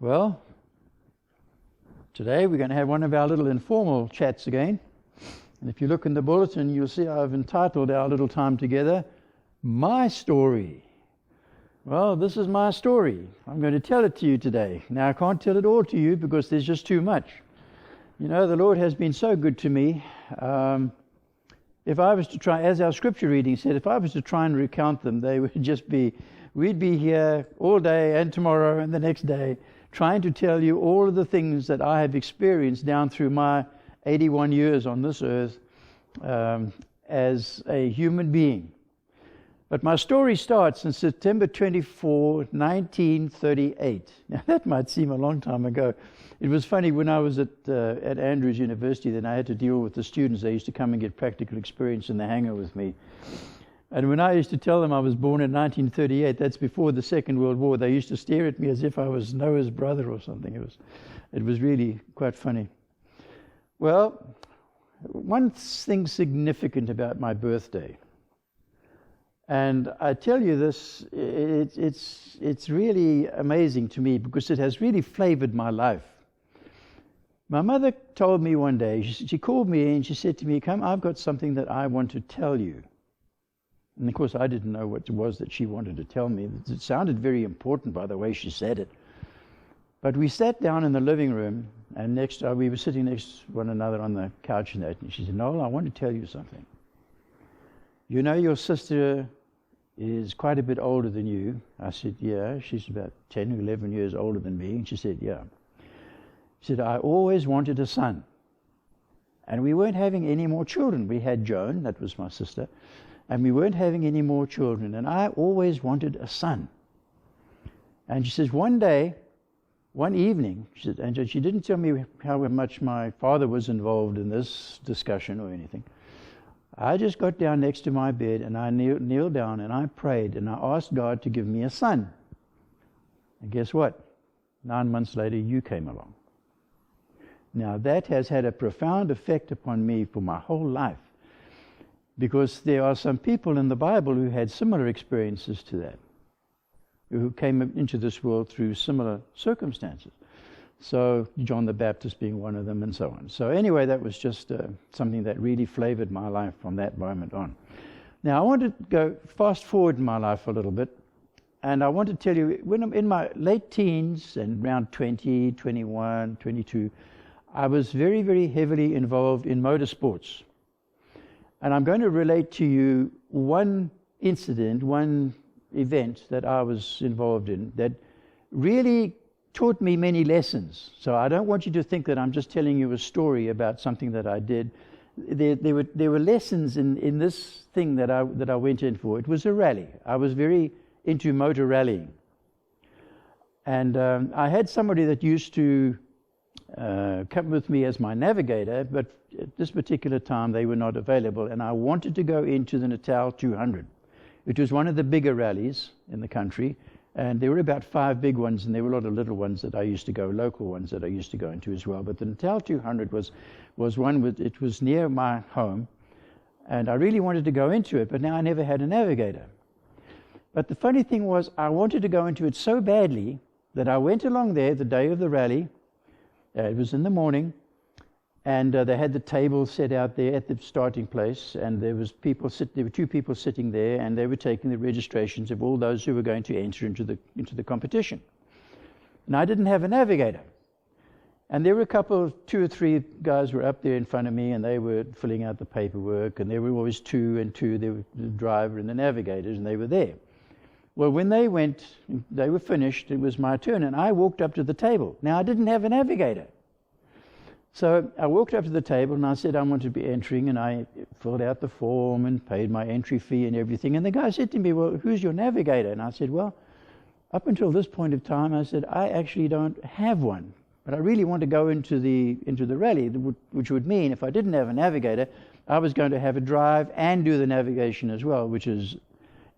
Well, today we're going to have one of our little informal chats again. And if you look in the bulletin, you'll see I've entitled our little time together, My Story. Well, this is my story. I'm going to tell it to you today. Now, I can't tell it all to you because there's just too much. You know, the Lord has been so good to me. If I was to try, as our scripture reading said, if I was to try and recount them, they would just be, we'd be here all day and tomorrow and the next day, trying to tell you all of the things that I have experienced down through my 81 years on this earth as a human being. But my story starts in September 24, 1938. Now that might seem a long time ago. It was funny, when I was at Andrews University, then I had to deal with the students. They used to come and get practical experience in the hangar with me. And when I used to tell them I was born in 1938, that's before the Second World War, they used to stare at me as if I was Noah's brother or something. It was really quite funny. Well, one thing significant about my birthday, and I tell you this, it's really amazing to me because it has really flavored my life. My mother told me one day, she called me and she said to me, "Come, I've got something that I want to tell you." And of course I didn't know what it was that she wanted to tell me. It sounded very important by the way she said it. But we sat down in the living room, and we were sitting next to one another on the couch and that, and she said, "Noel, I want to tell you something. You know your sister is quite a bit older than you." I said, "Yeah." She's about 10 or 11 years older than me. And she said, "Yeah." She said, "I always wanted a son. And we weren't having any more children. We had Joan, that was my sister, and we weren't having any more children. And I always wanted a son." And she says, one evening, she said, and she didn't tell me how much my father was involved in this discussion or anything. I just got down next to my bed and I kneeled down and I prayed and I asked God to give me a son. And guess what? 9 months later, you came along. Now that has had a profound effect upon me for my whole life, because there are some people in the Bible who had similar experiences to that, who came into this world through similar circumstances. So John the Baptist being one of them, and so on. So anyway, that was just something that really flavored my life from that moment on. Now I want to go fast forward in my life a little bit, and I want to tell you, when I'm in my late teens and around 20, 21, 22, I was very, very heavily involved in motorsports. And I'm going to relate to you one incident, one event that I was involved in that really taught me many lessons. So I don't want you to think that I'm just telling you a story about something that I did. There were lessons in this thing that I went in for. It was a rally. I was very into motor rallying. And I had somebody that used to come with me as my navigator, but at this particular time they were not available, and I wanted to go into the Natal 200. It was one of the bigger rallies in the country, and there were about 5 big ones, and there were a lot of little ones that I used to go, local ones that I used to go into as well. But the Natal 200 was one it was near my home, and I really wanted to go into it, but now I never had a navigator. But the funny thing was, I wanted to go into it so badly that I went along there the day of the rally. It was in the morning, and they had the table set out there at the starting place, and there were 2 people sitting there, and they were taking the registrations of all those who were going to enter into the competition. And I didn't have a navigator. And there were 2 or 3 guys were up there in front of me, and they were filling out the paperwork, and there were always 2 and 2. There were the driver and the navigators, and they were there. Well, when they were finished, it was my turn, and I walked up to the table. Now, I didn't have a navigator. So I walked up to the table, and I said I wanted to be entering, and I filled out the form and paid my entry fee and everything. And the guy said to me, "Well, who's your navigator?" And I said, "Well, up until this point of time," I said, "I actually don't have one. But I really want to go into the rally," which would mean if I didn't have a navigator, I was going to have a drive and do the navigation as well, which is,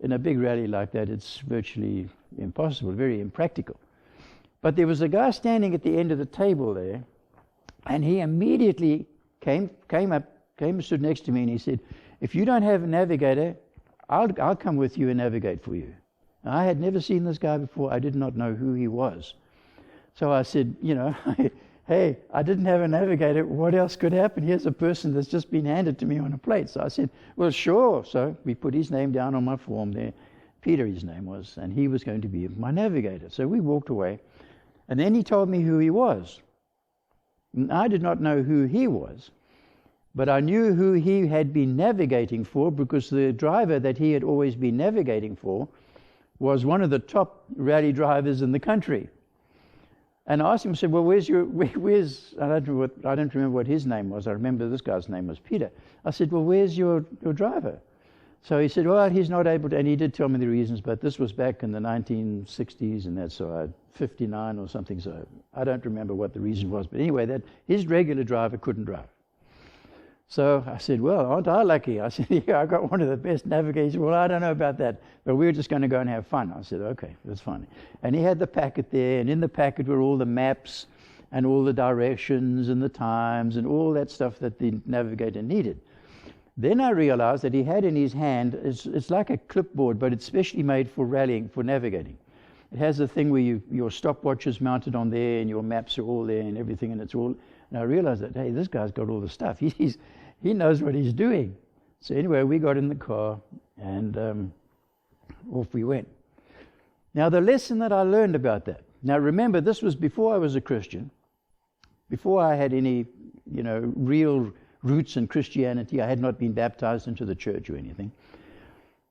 in a big rally like that, it's virtually impossible, very impractical. But there was a guy standing at the end of the table there, and he immediately came and stood next to me, and he said, "If you don't have a navigator, I'll come with you and navigate for you." Now, I had never seen this guy before. I did not know who he was. So I said, hey, I didn't have a navigator. What else could happen? Here's a person that's just been handed to me on a plate. So I said, well, sure. So we put his name down on my form there. Peter, his name was, and he was going to be my navigator. So we walked away. And then he told me who he was. And I did not know who he was, but I knew who he had been navigating for, because the driver that he had always been navigating for was one of the top rally drivers in the country. And I asked him, I said, well, I don't remember what his name was. I remember this guy's name was Peter. I said, well, where's your driver? So he said, well, he's not able to, and he did tell me the reasons, but this was back in the 1960s, and that's 59 or something, so I don't remember what the reason was. But anyway, that his regular driver couldn't drive. So I said, well, aren't I lucky? I said, yeah, I got one of the best navigators. Well, I don't know about that, but we were just going to go and have fun. I said, okay, that's fine. And he had the packet there, and in the packet were all the maps and all the directions and the times and all that stuff that the navigator needed. Then I realized that he had in his hand, it's like a clipboard, but it's specially made for rallying, for navigating. It has a thing where your stopwatch is mounted on there and your maps are all there and everything, and it's all. And I realized that, hey, this guy's got all the stuff. He knows what he's doing. So anyway, we got in the car and off we went. Now the lesson that I learned about that. Now remember, this was before I was a Christian, before I had any, real roots in Christianity. I had not been baptized into the church or anything.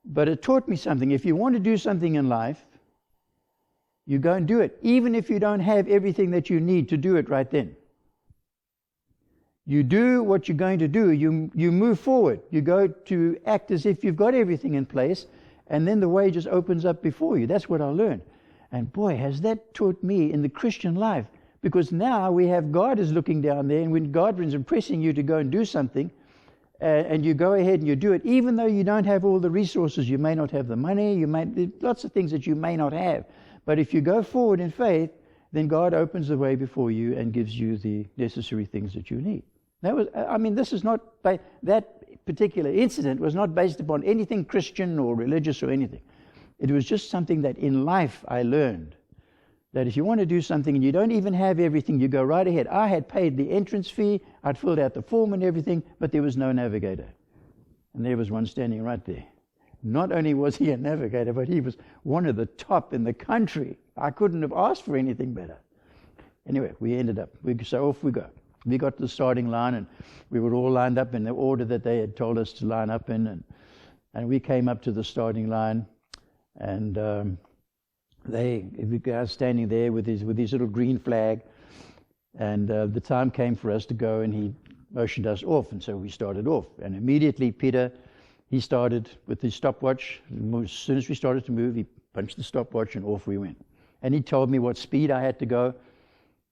But it taught me something. If you want to do something in life, you go and do it, even if you don't have everything that you need to do it right then. You do what you're going to do. You move forward. You go to act as if you've got everything in place, and then the way just opens up before you. That's what I learned. And boy, has that taught me in the Christian life. Because now we have God is looking down there, and when God is impressing you to go and do something, and you go ahead and you do it, even though you don't have all the resources, you may not have the money, there's lots of things that you may not have. But if you go forward in faith, then God opens the way before you and gives you the necessary things that you need. This is not, that particular incident was not based upon anything Christian or religious or anything. It was just something that in life I learned. That if you want to do something and you don't even have everything, you go right ahead. I had paid the entrance fee, I'd filled out the form and everything, but there was no navigator. And there was one standing right there. Not only was he a navigator, but he was one of the top in the country. I couldn't have asked for anything better. Anyway, we ended up, so off we go. We got to the starting line, and we were all lined up in the order that they had told us to line up in. And we came up to the starting line, and the guy standing there with his little green flag, and the time came for us to go, and he motioned us off, and so we started off. And immediately Peter, he started with his stopwatch. As soon as we started to move, he punched the stopwatch, and off we went. And he told me what speed I had to go.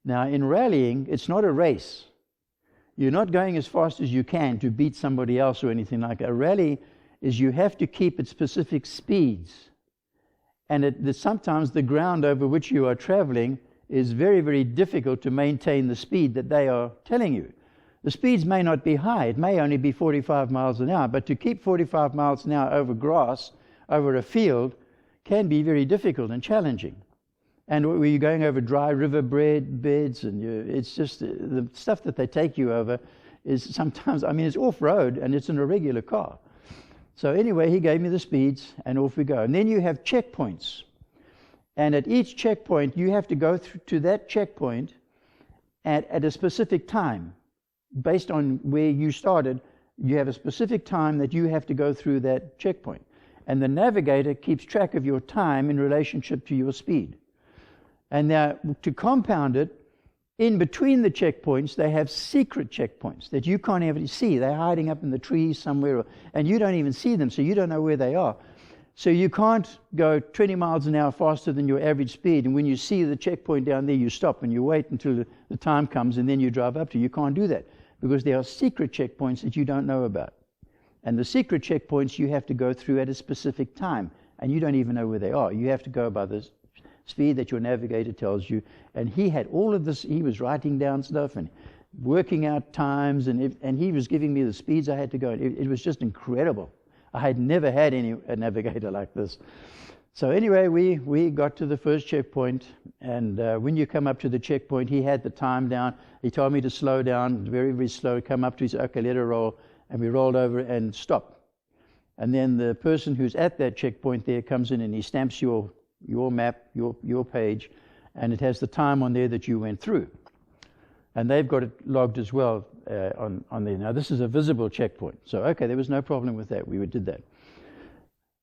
Now in rallying, it's not a race. You're not going as fast as you can to beat somebody else or anything like that. A rally is you have to keep at specific speeds. And sometimes the ground over which you are traveling is very, very difficult to maintain the speed that they are telling you. The speeds may not be high. It may only be 45 miles an hour. But to keep 45 miles an hour over grass, over a field, can be very difficult and challenging. And when you're going over dry river beds, and it's just the stuff that they take you over is sometimes, it's off-road and it's in a regular car. So anyway, he gave me the speeds, and off we go. And then you have checkpoints. And at each checkpoint, you have to go to that checkpoint at a specific time. Based on where you started, you have a specific time that you have to go through that checkpoint. And the navigator keeps track of your time in relationship to your speed. And now, to compound it, in between the checkpoints, they have secret checkpoints that you can't even see. They're hiding up in the trees somewhere, and you don't even see them, so you don't know where they are. So you can't go 20 miles an hour faster than your average speed, and when you see the checkpoint down there, you stop and you wait until the time comes, and then you drive up to it. You can't do that, because there are secret checkpoints that you don't know about. And the secret checkpoints you have to go through at a specific time, and you don't even know where they are. You have to go by the speed that your navigator tells you. And he had all of this. He was writing down stuff and working out times, and he was giving me the speeds I had to go. It was just incredible. I had never had a navigator like this. So anyway, we got to the first checkpoint, and when you come up to the checkpoint, he had the time down. He told me to slow down, very, very slow, come up to his, okay, let her roll, and we rolled over and stopped. And then the person who's at that checkpoint there comes in and he stamps your map, your page, and it has the time on there that you went through. And they've got it logged as well on there. Now, this is a visible checkpoint. So, okay, there was no problem with that. We did that.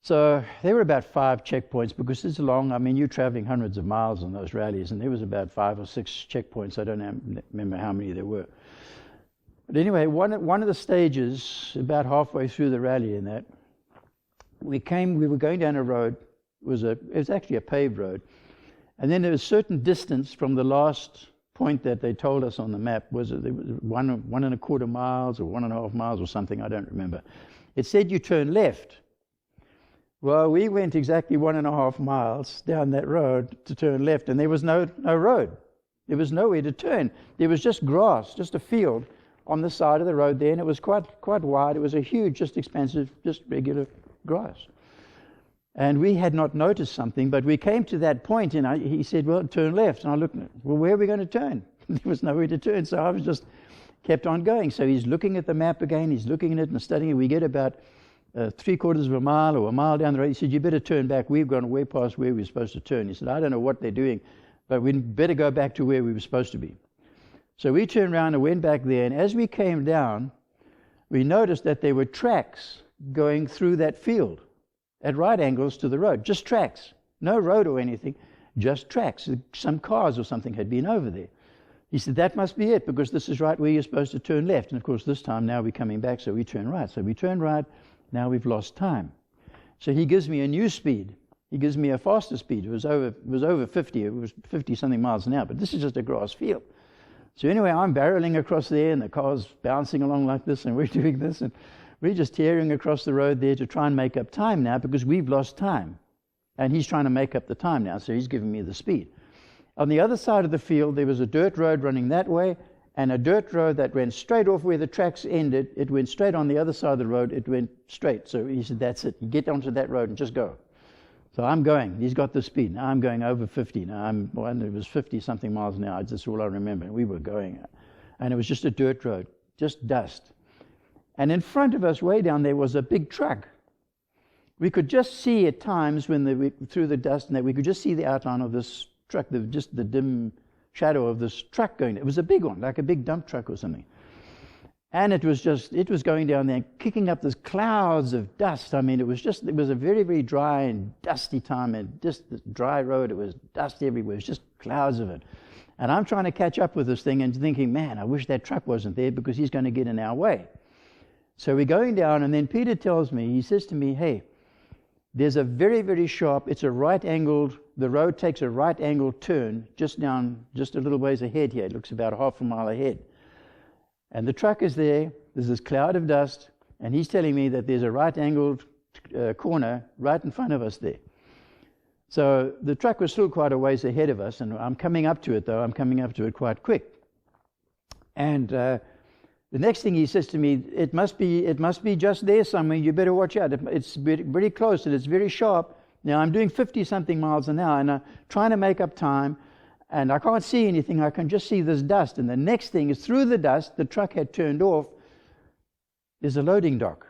So there were about 5 checkpoints because it's long. I mean, you're traveling hundreds of miles on those rallies, and there was about 5 or 6 checkpoints. I don't remember how many there were. But anyway, one of the stages, about halfway through the rally in that, we were going down a road. It was actually a paved road. And then there was a certain distance from the last point that they told us on the map. Was it 1.25 miles or 1.5 miles or something? I don't remember. It said you turn left. Well, we went exactly 1.5 miles down that road to turn left, and there was no road. There was nowhere to turn. There was just grass, just a field on the side of the road there, and it was quite wide. It was a huge, just expansive, just regular grass. And we had not noticed something, but we came to that point, and he said, well, turn left. And I looked, well, where are we going to turn? There was nowhere to turn, so I was just kept on going. So he's looking at the map again, he's looking at it and studying it. We get about 3/4 of a mile or a mile down the road. He said, you better turn back. We've gone way past where we were supposed to turn. He said, I don't know what they're doing, but we'd better go back to where we were supposed to be. So we turned around and went back there, and as we came down, we noticed that there were tracks going through that field at right angles to the road. Just tracks. No road or anything, just tracks. Some cars or something had been over there. He said, that must be it, because this is right where you're supposed to turn left. And of course, this time now we're coming back, so we turn right. So we turn right. Now we've lost time. So he gives me a new speed. He gives me a faster speed. It was over 50. It was 50-something miles an hour, but this is just a grass field. So anyway, I'm barreling across there, and the car's bouncing along like this, and we're doing this, and we're just tearing across the road there to try and make up time now, because we've lost time. And he's trying to make up the time now, so he's giving me the speed. On the other side of the field, there was a dirt road running that way, and a dirt road that went straight off where the tracks ended. It went straight on the other side of the road. It went straight. So he said, that's it. You get onto that road and just go. So I'm going. He's got the speed. Now I'm going over 50. Now it was 50-something miles an hour. That's all I remember. We were going. And it was just a dirt road, just dust. And in front of us, way down there, was a big truck. We could just see at times through the dust, and that we could just see the outline of this truck, just the dim shadow of this truck going. It was a big one, like a big dump truck or something. And it was going down there, kicking up these clouds of dust. I mean, it was a very, very dry and dusty time, and just this dry road. It was dust everywhere. It was just clouds of it. And I'm trying to catch up with this thing and thinking, man, I wish that truck wasn't there, because he's going to get in our way. So we're going down, and then Peter tells me, he says to me, hey, there's a very, very sharp, the road takes a right angled turn just a little ways ahead here. It looks about 1/2 mile ahead. And the truck is there. There's this cloud of dust, and he's telling me that there's a right angled corner right in front of us there. So the truck was still quite a ways ahead of us, and I'm coming up to it, though. I'm coming up to it quite quick. And the next thing he says to me, it must be just there somewhere. You better watch out. It's very close, and it's very sharp. Now, I'm doing 50-something miles an hour, and I'm trying to make up time, and I can't see anything. I can just see this dust. And the next thing is, through the dust, the truck had turned off. There's a loading dock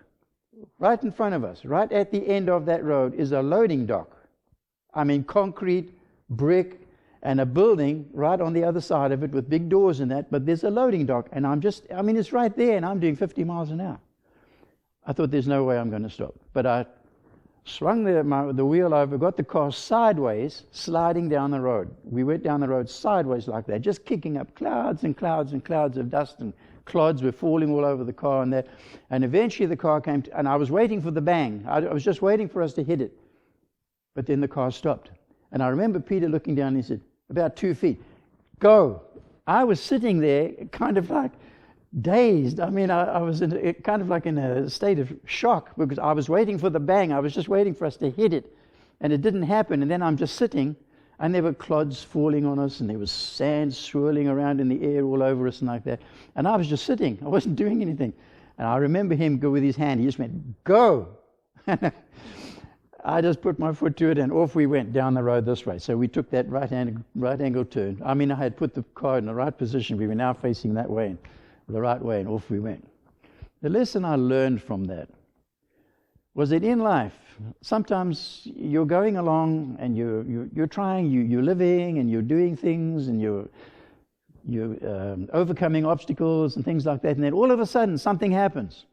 right in front of us. Right at the end of that road is a loading dock. I mean, concrete, brick, and a building right on the other side of it with big doors in that, but there's a loading dock, and it's right there, and I'm doing 50 miles an hour. I thought, there's no way I'm going to stop. But I swung the wheel over, got the car sideways, sliding down the road. We went down the road sideways like that, just kicking up clouds and clouds and clouds of dust, and clods were falling all over the car and that. And eventually the car came, and I was waiting for the bang. I was just waiting for us to hit it. But then the car stopped. And I remember Peter looking down, and he said, about 2 feet, go. I was sitting there kind of like dazed. I mean, I was in a state of shock, because I was waiting for the bang. I was just waiting for us to hit it, and it didn't happen. And then I'm just sitting, and there were clods falling on us, and there was sand swirling around in the air all over us and like that. And I was just sitting. I wasn't doing anything. And I remember him go with his hand. He just went, go. I just put my foot to it, and off we went down the road this way. So we took that right angle turn. I mean, I had put the car in the right position. We were now facing that way, the right way, and off we went. The lesson I learned from that was that in life, sometimes you're going along and you're trying, you're living and you're doing things and you're overcoming obstacles and things like that, and then all of a sudden something happens.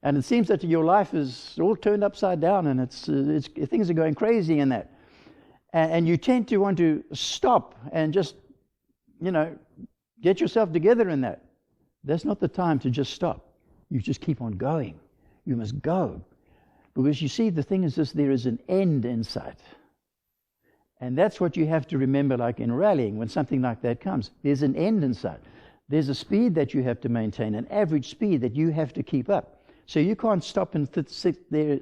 And it seems that your life is all turned upside down, and it's things are going crazy in that. And you tend to want to stop and just, get yourself together in that. That's not the time to just stop. You just keep on going. You must go. Because you see, the thing is this, there is an end in sight. And that's what you have to remember, like in rallying, when something like that comes. There's an end in sight. There's a speed that you have to maintain, an average speed that you have to keep up. So you can't stop and sit there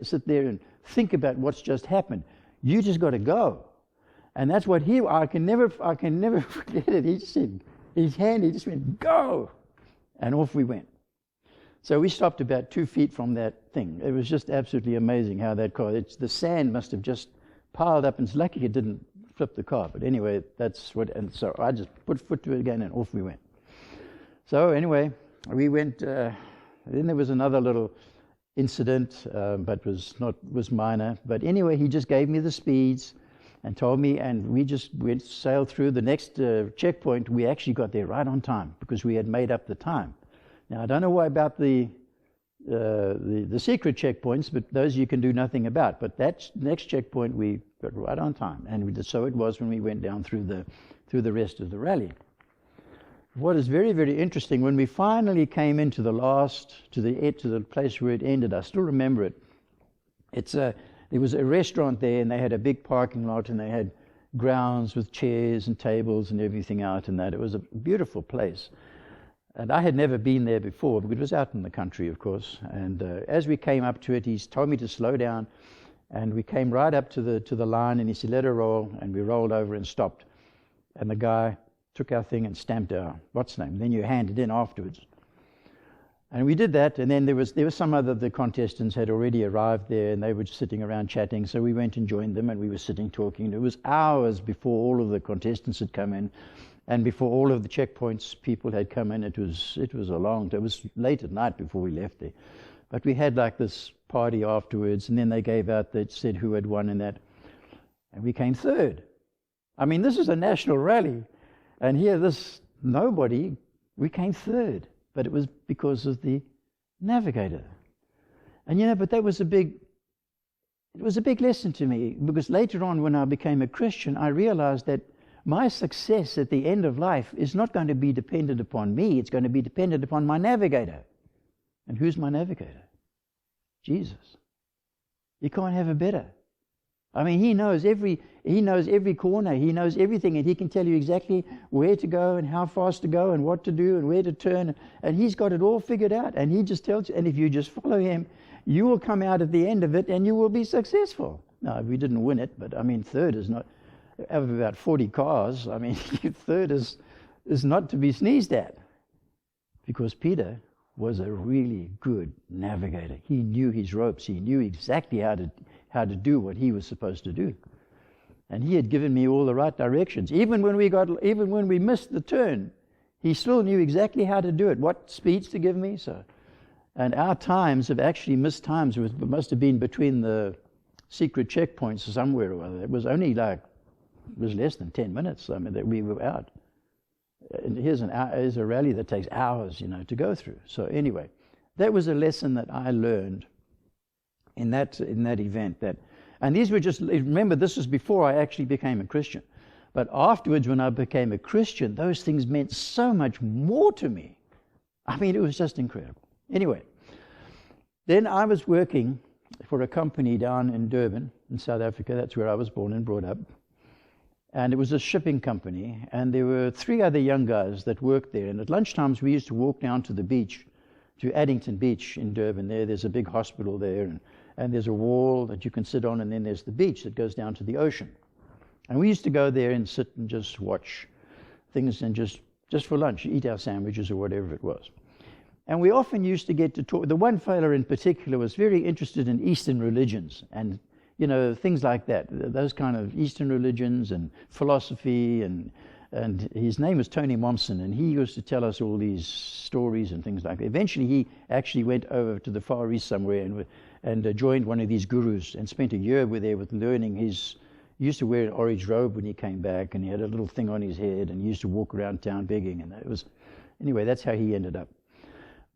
and think about what's just happened. You just got to go. And that's what I can never forget it. He just said, he just went, go! And off we went. So we stopped about 2 feet from that thing. It was just absolutely amazing how that car, the sand must have just piled up, and it's lucky it didn't flip the car. But anyway, and so I just put foot to it again, and off we went. So anyway, we went, then there was another little incident, but was minor. But anyway, he just gave me the speeds and told me, and we just sailed through the next checkpoint. We actually got there right on time because we had made up the time. Now, I don't know why about the secret checkpoints, but those you can do nothing about. But that next checkpoint we got right on time, and so it was when we went down through the rest of the rally. What is very, very interesting, when we finally came into to the place where it ended, I still remember it. There was a restaurant there, and they had a big parking lot, and they had grounds with chairs and tables and everything out in that. It was a beautiful place. And I had never been there before, because it was out in the country, of course. And as we came up to it, he told me to slow down, and we came right up to the line, and he said, let her roll, and we rolled over and stopped. And the guy took our thing and stamped our what's name. Then you hand it in afterwards. And we did that, and then there was some other the contestants had already arrived there, and they were just sitting around chatting, so we went and joined them, and we were sitting talking. It was hours before all of the contestants had come in, and before all of the checkpoints people had come in. It was late at night before we left there. But we had like this party afterwards, and then they said who had won in that. And we came third. I mean, this is a national rally. And here, we came third. But it was because of the navigator. And but it was a big lesson to me, because later on when I became a Christian, I realized that my success at the end of life is not going to be dependent upon me. It's going to be dependent upon my navigator. And who's my navigator? Jesus. You can't have a better. I mean, he knows every corner. He knows everything, and he can tell you exactly where to go and how fast to go and what to do and where to turn. And he's got it all figured out. And he just tells you, and if you just follow him, you will come out at the end of it and you will be successful. No, we didn't win it, but I mean, third is not, out of about 40 cars, I mean, third is not to be sneezed at. Because Peter was a really good navigator. He knew his ropes. He knew exactly how to do what he was supposed to do. And he had given me all the right directions. Even when we missed the turn, he still knew exactly how to do it, what speeds to give me. And our times have actually missed times. It must have been between the secret checkpoints or somewhere or other. It was only less than 10 minutes, I mean, that we were out. And here's a rally that takes hours, to go through. So anyway, that was a lesson that I learned in that event. And these were remember, this was before I actually became a Christian. But afterwards, when I became a Christian, those things meant so much more to me. I mean, it was just incredible. Anyway, then I was working for a company down in Durban, in South Africa. That's where I was born and brought up. And it was a shipping company, and there were 3 other young guys that worked there. And at lunchtimes, we used to walk down to the beach, to Addington Beach in Durban. There's a big hospital there, and there's a wall that you can sit on, and then there's the beach that goes down to the ocean. And we used to go there and sit and just watch things, and just for lunch, eat our sandwiches or whatever it was. And we often used to get to talk. The one fellow in particular was very interested in Eastern religions, and things like that, those kind of Eastern religions and philosophy, and his name was Tony Momsen, and he used to tell us all these stories and things like that. Eventually he actually went over to the Far East somewhere and joined one of these gurus and spent a year there with learning. He used to wear an orange robe when he came back, and he had a little thing on his head, and he used to walk around town begging, and anyway, that's how he ended up.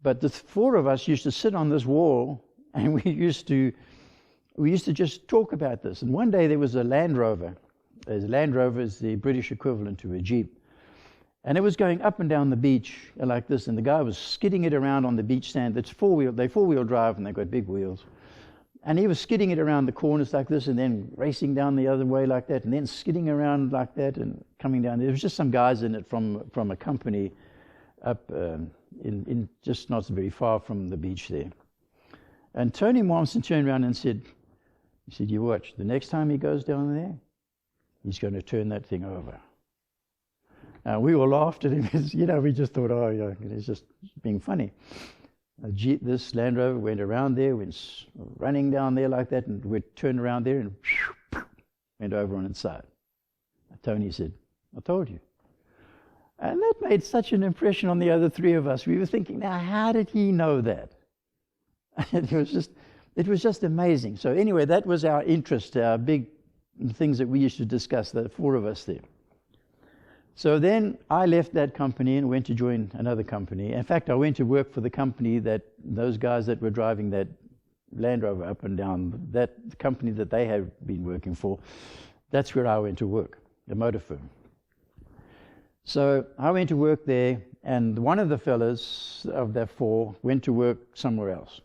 But the four of us used to sit on this wall, and we used to just talk about this. And one day there was a Land Rover. A Land Rover is the British equivalent to a Jeep. And it was going up and down the beach like this, and the guy was skidding it around on the beach sand. It's they four-wheel drive, and they've got big wheels. And he was skidding it around the corners like this, and then racing down the other way like that, and then skidding around like that and coming down. There was just some guys in it from a company up in just not very far from the beach there. And Tony Momsen turned around and said, you watch, the next time he goes down there, he's going to turn that thing over. We all laughed at him. We just thought, it's just being funny. This Land Rover went around there, went running down there like that, and we turned around there and went over on its side. Tony said, I told you. And that made such an impression on the other three of us. We were thinking, now how did he know that? It was just amazing. So anyway, that was our interest, our big things that we used to discuss, the four of us there. So then I left that company and went to join another company. In fact, I went to work for the company that those guys that were driving that Land Rover up and down, that company that they had been working for, that's where I went to work, the motor firm. So I went to work there, and one of the fellas of the four went to work somewhere else.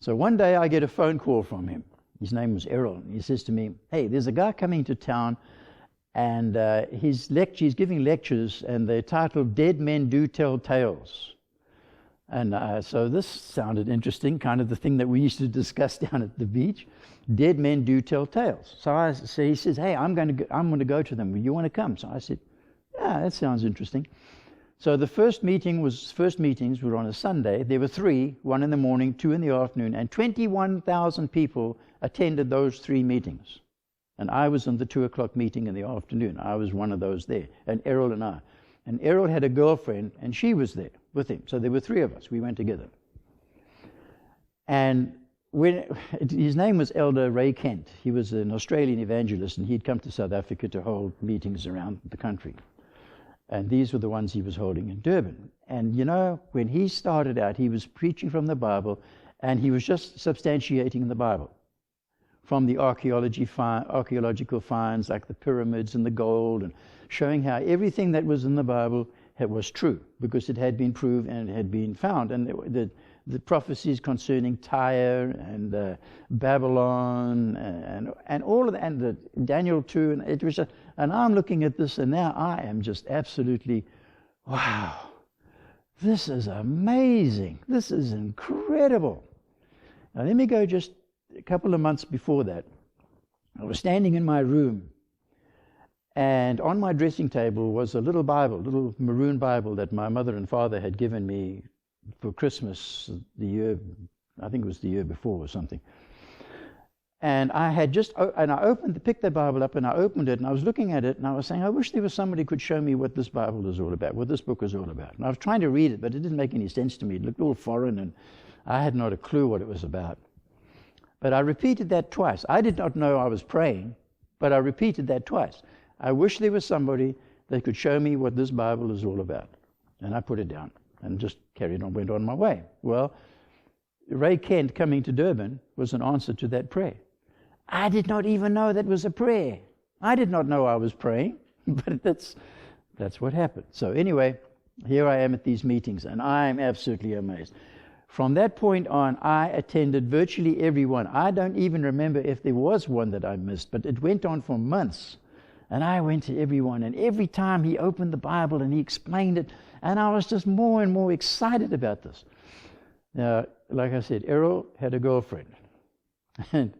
So one day I get a phone call from him. His name was Errol. He says to me, hey, there's a guy coming to town, and he's giving lectures, and they're titled Dead Men Do Tell Tales. And so this sounded interesting, kind of the thing that we used to discuss down at the beach. Dead men do tell tales. So he says, hey, I'm going to go to them. You want to come? So I said, yeah, that sounds interesting. So the first meetings were on a Sunday. There were 3, 1 in the morning, 2 in the afternoon, and 21,000 people attended those 3 meetings. And I was in the 2 o'clock meeting in the afternoon. I was one of those there, and Errol and I. And Errol had a girlfriend, and she was there with him. So there were 3 of us. We went together. And his name was Elder Ray Kent. He was an Australian evangelist, and he'd come to South Africa to hold meetings around the country. And these were the ones he was holding in Durban. And when he started out, he was preaching from the Bible, and he was just substantiating the Bible. From the archaeological finds like the pyramids and the gold, and showing how everything that was in the Bible was true, because it had been proved and it had been found. And the prophecies concerning Tyre and Babylon and all of that, and Daniel 2, and it was just, and I'm looking at this, and now I am just absolutely, wow, this is amazing. This is incredible. Now let me go just a couple of months before that. I was standing in my room, and on my dressing table was a little Bible, little maroon Bible that my mother and father had given me for Christmas I think it was the year before or something. And I had picked the Bible up, and I opened it, and I was looking at it, and I was saying, I wish there was somebody who could show me what this Bible is all about, what this book is all about. And I was trying to read it, but it didn't make any sense to me. It looked all foreign, and I had not a clue what it was about. But I repeated that twice. I did not know I was praying, but I repeated that twice. I wish there was somebody that could show me what this Bible is all about. And I put it down and just carried on, went on my way. Well, Ray Kent coming to Durban was an answer to that prayer. I did not even know that was a prayer. I did not know I was praying, but that's what happened. So anyway, here I am at these meetings, and I am absolutely amazed. From that point on, I attended virtually every one. I don't even remember if there was one that I missed, but it went on for months. And I went to every one, and every time he opened the Bible and he explained it, and I was just more and more excited about this. Now, like I said, Errol had a girlfriend. And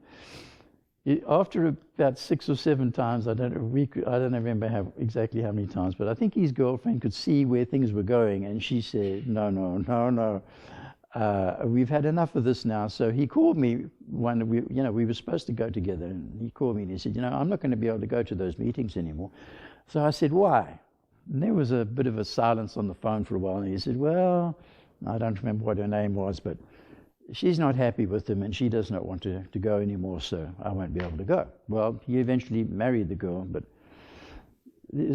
after about 6 or 7 times, I don't remember exactly how many times, but I think his girlfriend could see where things were going, and she said, no, we've had enough of this now. So he called me when we were supposed to go together, and he called me and he said, I'm not going to be able to go to those meetings anymore. So I said, why? And there was a bit of a silence on the phone for a while, and he said, well, I don't remember what her name was, but she's not happy with him and she does not want to go anymore, so I won't be able to go. Well, he eventually married the girl, but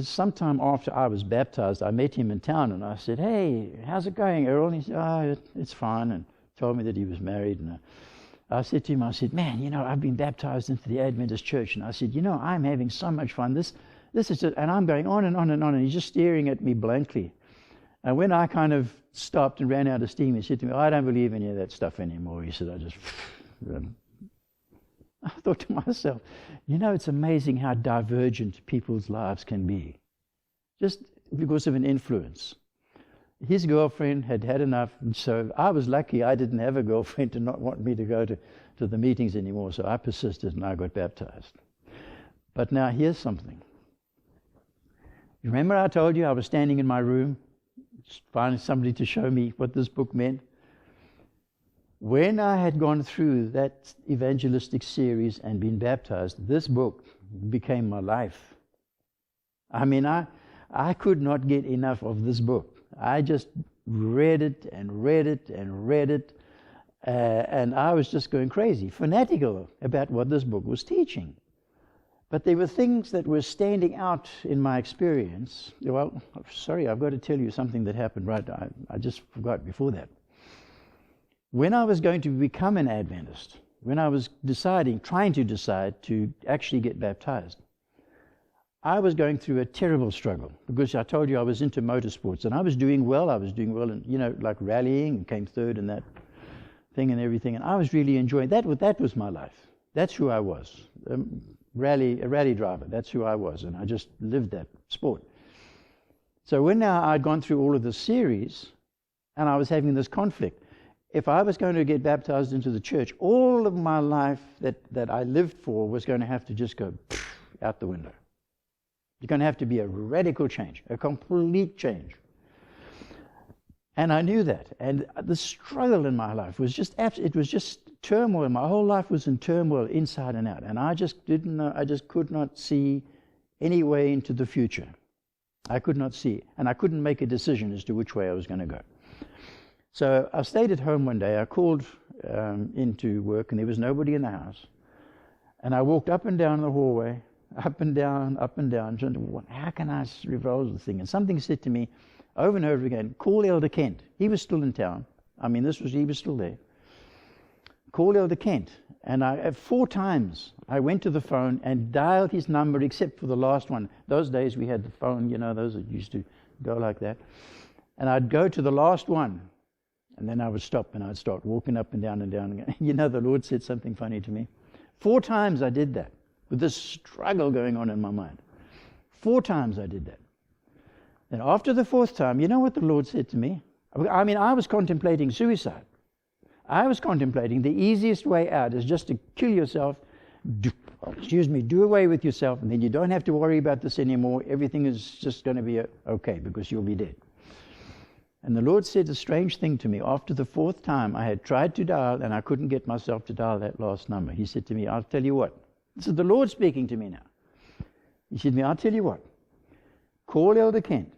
sometime after I was baptized, I met him in town and I said, hey, how's it going, Earl? And he said, it's fine, and told me that he was married. And I said to him, man, I've been baptized into the Adventist church. And I said, I'm having so much fun. This is just, and I'm going on and on and on, and he's just staring at me blankly. And when I kind of stopped and ran out of steam, he said to me, I don't believe any of that stuff anymore. He said, I thought to myself, it's amazing how divergent people's lives can be, just because of an influence. His girlfriend had had enough, and so I was lucky I didn't have a girlfriend to not want me to go to the meetings anymore, so I persisted and I got baptized. But now here's something. You remember I told you I was standing in my room, finding somebody to show me what this book meant? When I had gone through that evangelistic series and been baptized, this book became my life. I mean, I could not get enough of this book. I just read it and read it and read it, and I was just going crazy, fanatical about what this book was teaching. But there were things that were standing out in my experience. Well, sorry, I've got to tell you something that happened right. I just forgot before that. When I was going to become an Adventist, when I was trying to decide to actually get baptized, I was going through a terrible struggle because I told you I was into motorsports and I was doing well. I was doing well in, like rallying, and came third in that thing and everything. And I was really enjoying that. That was my life. That's who I was. A rally driver. That's who I was. And I just lived that sport. So when now I'd gone through all of this series and I was having this conflict, if I was going to get baptized into the church, all of my life that I lived for was going to have to just go out the window. It's going to have to be a radical change, a complete change. And I knew that. And the struggle in my life was just turmoil. My whole life was in turmoil, inside and out. And I just didn't know, I just could not see any way into the future. I could not see. And I couldn't make a decision as to which way I was going to go. So I stayed at home one day. I called into work and there was nobody in the house. And I walked up and down the hallway, up and down, trying to, how can I resolve the thing? And something said to me over and over again, call Elder Kent. He was still in town. I mean, he was still there. Call Elder Kent. And 4 times I went to the phone and dialed his number except for the last one. Those days we had the phone, those that used to go like that. And I'd go to the last one. And then I would stop and I'd start walking up and down again. The Lord said something funny to me. 4 times I did that with this struggle going on in my mind. 4 times I did that. And after the 4th time, you know what the Lord said to me? I mean, I was contemplating suicide. I was contemplating the easiest way out is just to kill yourself, do away with yourself, and then you don't have to worry about this anymore. Everything is just going to be okay because you'll be dead. And the Lord said a strange thing to me. After the 4th time, I had tried to dial, and I couldn't get myself to dial that last number. He said to me, I'll tell you what. This is the Lord speaking to me now. He said to me, I'll tell you what. Call Elder Kent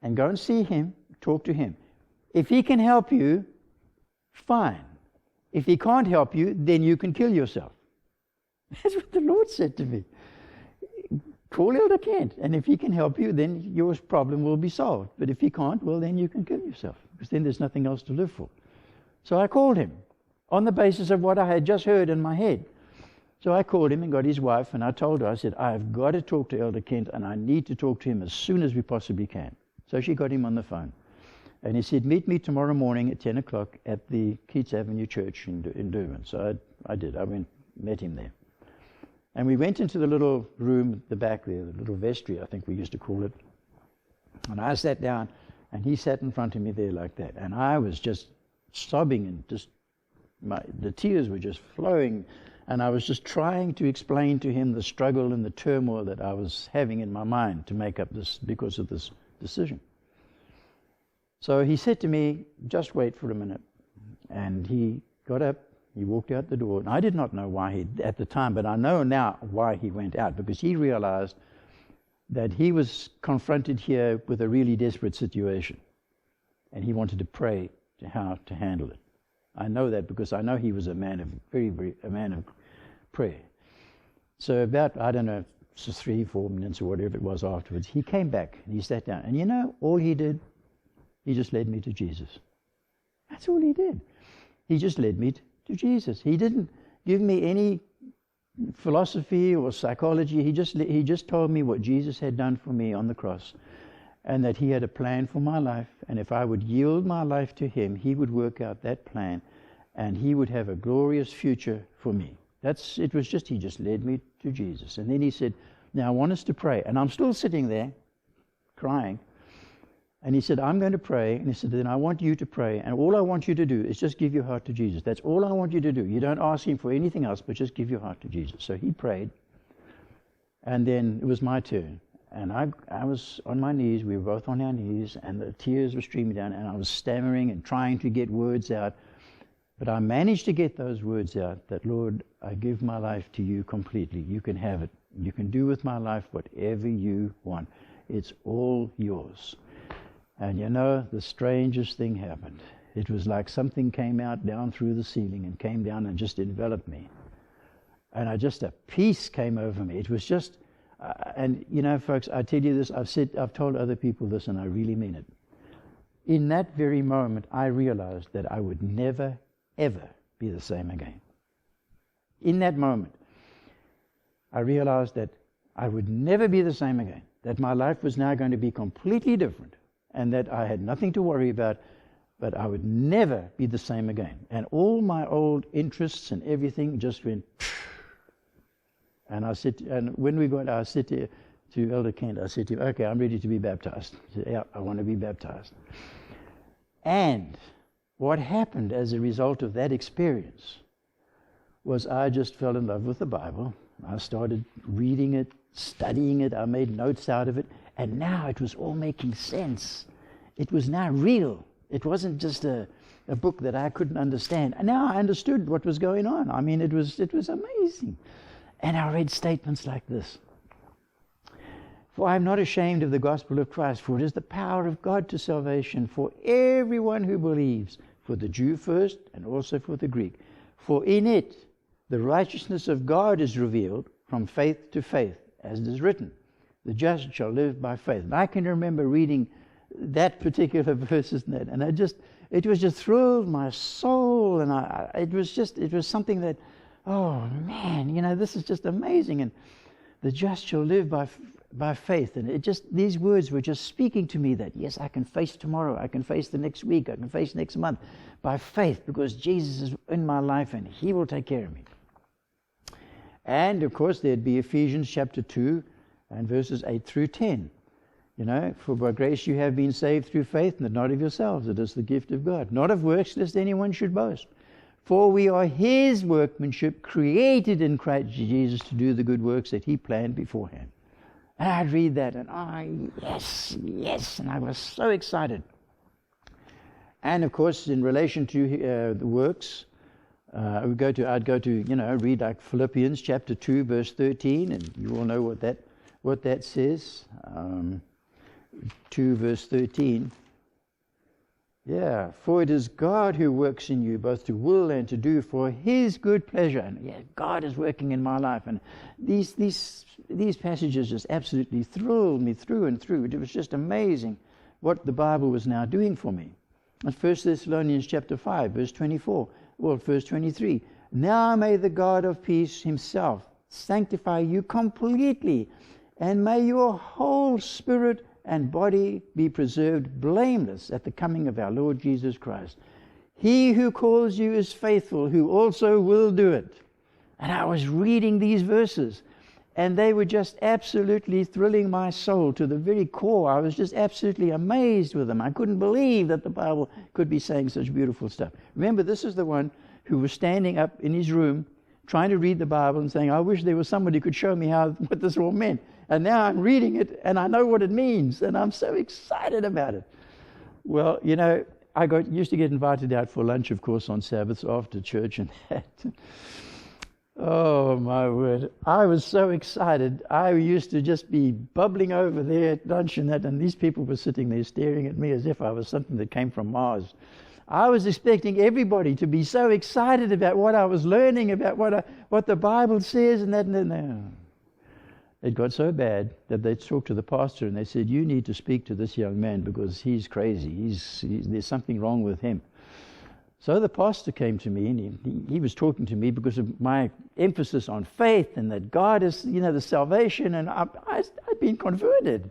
and go and see him, talk to him. If he can help you, fine. If he can't help you, then you can kill yourself. That's what the Lord said to me. Call Elder Kent, and if he can help you, then your problem will be solved. But if he can't, well, then you can kill yourself, because then there's nothing else to live for. So I called him on the basis of what I had just heard in my head. So I called him and got his wife, and I told her, I said, I've got to talk to Elder Kent, and I need to talk to him as soon as we possibly can. So she got him on the phone. And he said, meet me tomorrow morning at 10 o'clock at the Keats Avenue Church in Durban. So I did. I met him there. And we went into the little room at the back there, the little vestry, I think we used to call it. And I sat down, and he sat in front of me there like that. And I was just sobbing, and the tears were just flowing. And I was just trying to explain to him the struggle and the turmoil that I was having in my mind to make up this because of this decision. So he said to me, just wait for a minute. And he got up, he walked out the door. And I did not know why at the time, but I know now why he went out, because he realized that he was confronted here with a really desperate situation. And he wanted to pray to how to handle it. I know that because I know he was a man of a man of prayer. So about, I don't know, 3-4 minutes or whatever it was afterwards, he came back and he sat down. And you know, all he did, he just led me to Jesus. That's all he did. He just led me to Jesus. He didn't give me any philosophy or psychology. He just told me what Jesus had done for me on the cross, and that he had a plan for my life, and if I would yield my life to him, he would work out that plan, and he would have a glorious future for me. He just led me to Jesus. And then he said, now I want us to pray. And I'm still sitting there crying. And he said, I'm going to pray. And he said, then I want you to pray. And all I want you to do is just give your heart to Jesus. That's all I want you to do. You don't ask him for anything else, but just give your heart to Jesus. So he prayed. And then it was my turn. And I was on my knees. We were both on our knees. And the tears were streaming down. And I was stammering and trying to get words out. But I managed to get those words out, that, Lord, I give my life to you completely. You can have it. You can do with my life whatever you want. It's all yours. And you know, the strangest thing happened. It was like something came out down through the ceiling and came down and just enveloped me. And a peace came over me. It was just, and you know, folks, I tell you this, I've told other people this, and I really mean it. In that very moment, I realized that I would never, ever be the same again. In that moment, I realized that I would never be the same again, that my life was now going to be completely different, and that I had nothing to worry about, but I would never be the same again. And all my old interests and everything just went, and when we got, I said to Elder Kent, I said to him, okay, I'm ready to be baptized. He said, yeah, I want to be baptized. And what happened as a result of that experience was I just fell in love with the Bible. I started reading it, studying it. I made notes out of it. And now it was all making sense. It was now real. It wasn't just a book that I couldn't understand. And now I understood what was going on. I mean, it was amazing. And I read statements like this. For I am not ashamed of the gospel of Christ, for it is the power of God to salvation for everyone who believes, for the Jew first and also for the Greek. For in it the righteousness of God is revealed from faith to faith, as it is written, the just shall live by faith. And I can remember reading that particular verses in that, and it just thrilled my soul, and it was something that, oh man, you know, this is just amazing. And the just shall live by faith, and these words were just speaking to me that yes, I can face tomorrow, I can face the next week, I can face next month by faith, because Jesus is in my life and he will take care of me. And of course there'd be Ephesians chapter 2 and verses 8 through 10. You know, for by grace you have been saved through faith, and not of yourselves, it is the gift of God, not of works, lest anyone should boast. For we are his workmanship, created in Christ Jesus to do the good works that he planned beforehand. And I'd read that, and yes, and I was so excited. And of course, in relation to the works, I'd go to, read like Philippians chapter 2, verse 13, and you all know what that says. 2 verse 13. Yeah, for it is God who works in you both to will and to do for his good pleasure. And yeah, God is working in my life. And these passages just absolutely thrilled me through and through. It was just amazing what the Bible was now doing for me. And 1 Thessalonians chapter 5, verse 24, well, verse 23. Now may the God of peace himself sanctify you completely, and may your whole spirit and body be preserved blameless at the coming of our Lord Jesus Christ. He who calls you is faithful, who also will do it. And I was reading these verses, and they were just absolutely thrilling my soul to the very core. I was just absolutely amazed with them. I couldn't believe that the Bible could be saying such beautiful stuff. Remember, this is the one who was standing up in his room trying to read the Bible and saying, I wish there was somebody who could show me what this all meant. And now I'm reading it and I know what it means, and I'm so excited about it. Well, you know, used to get invited out for lunch, of course, on Sabbaths after church and that. Oh, my word. I was so excited. I used to just be bubbling over there at lunch and that, and these people were sitting there staring at me as if I was something that came from Mars. I was expecting everybody to be so excited about what I was learning, about what the Bible says and that. And it got so bad that they talked to the pastor and they said, "You need to speak to this young man because he's crazy. There's something wrong with him." So the pastor came to me and he was talking to me because of my emphasis on faith and that God is, the salvation, and I'd been converted.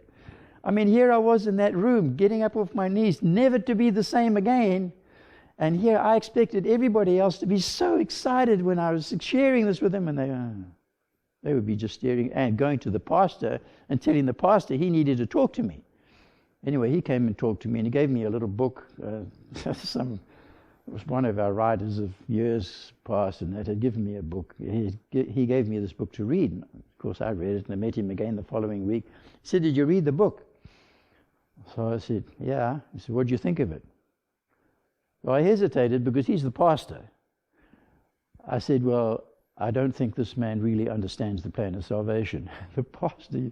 I mean, here I was in that room, getting up off my knees, never to be the same again. And here I expected everybody else to be so excited when I was sharing this with them, and they would be just staring and going to the pastor and telling the pastor he needed to talk to me. Anyway, he came and talked to me and he gave me a little book, It was one of our writers of years past, and that had given me a book. He gave me this book to read. And of course, I read it, and I met him again the following week. He said, "Did you read the book?" So I said, "Yeah." He said, "What did you think of it?" Well, I hesitated because he's the pastor. I said, "Well, I don't think this man really understands the plan of salvation." The pastor,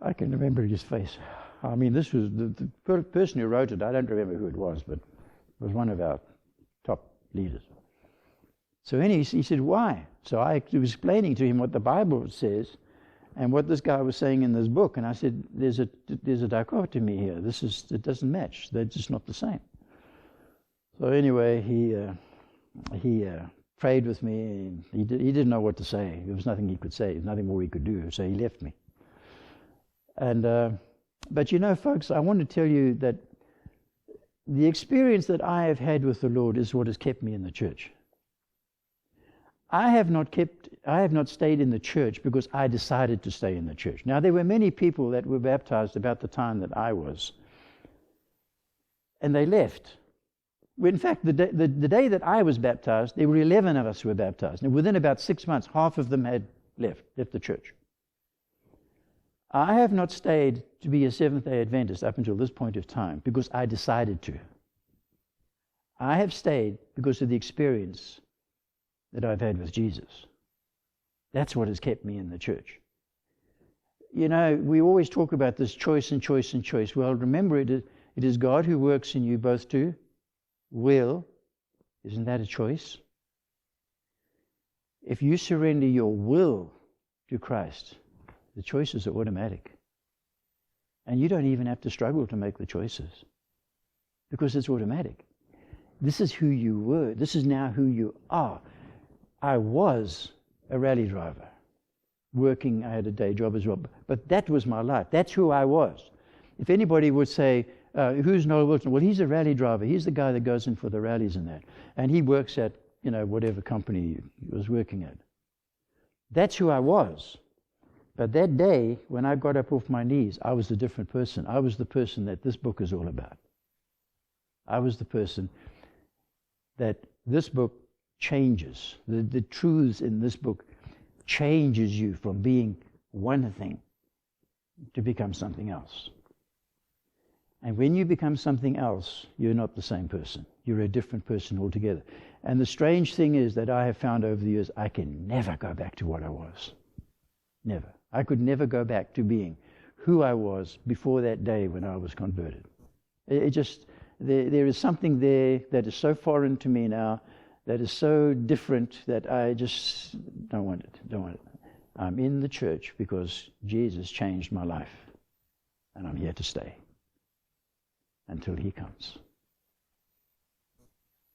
I can remember his face. I mean, this was the person who wrote it. I don't remember who it was, but it was one of our top leaders. So anyway, he said, "Why?" So I was explaining to him what the Bible says and what this guy was saying in this book. And I said, there's a dichotomy here. It doesn't match. They're just not the same. So anyway, he prayed with me. And he didn't know what to say. There was nothing he could say. There was nothing more he could do. So he left me. And but folks, I want to tell you that the experience that I have had with the Lord is what has kept me in the church. I have not stayed in the church because I decided to stay in the church. Now, there were many people that were baptized about the time that I was, and they left. In fact, the day that I was baptized, there were 11 of us who were baptized. And within about 6 months, half of them had left the church. I have not stayed to be a Seventh-day Adventist up until this point of time because I decided to. I have stayed because of the experience that I've had with Jesus. That's what has kept me in the church. We always talk about this choice and choice and choice. Well, remember, it is God who works in you both to will. Isn't that a choice? If you surrender your will to Christ, the choices are automatic. And you don't even have to struggle to make the choices because it's automatic. This is who you were. This is now who you are. I was a rally driver. Working, I had a day job as well. But that was my life. That's who I was. If anybody would say, who's Noel Wilson? Well, he's a rally driver. He's the guy that goes in for the rallies and that. And he works at, whatever company he was working at. That's who I was. But that day, when I got up off my knees, I was a different person. I was the person that this book is all about. I was the person that this book changes. The truths in this book changes you from being one thing to become something else. And when you become something else, you're not the same person. You're a different person altogether. And the strange thing is that I have found over the years, I can never go back to what I was. Never. I could never go back to being who I was before that day when I was converted. There is something there that is so foreign to me now, that is so different that I just don't want it. I'm in the church because Jesus changed my life, and I'm here to stay until He comes.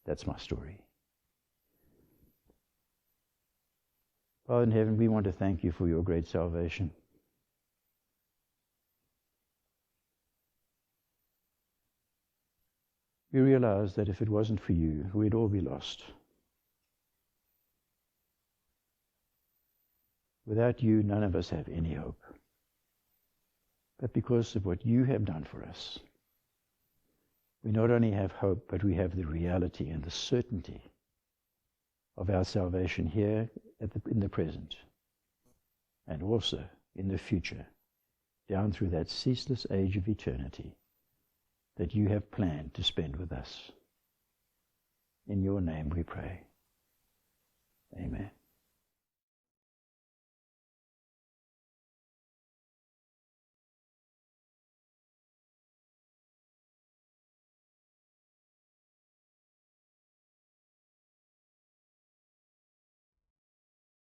That's my story. Father in heaven, we want to thank You for Your great salvation. We realize that if it wasn't for You, we'd all be lost. Without You, none of us have any hope. But because of what You have done for us, we not only have hope, but we have the reality and the certainty of our salvation here in the present, and also in the future, down through that ceaseless age of eternity that You have planned to spend with us. In your name we pray. Amen.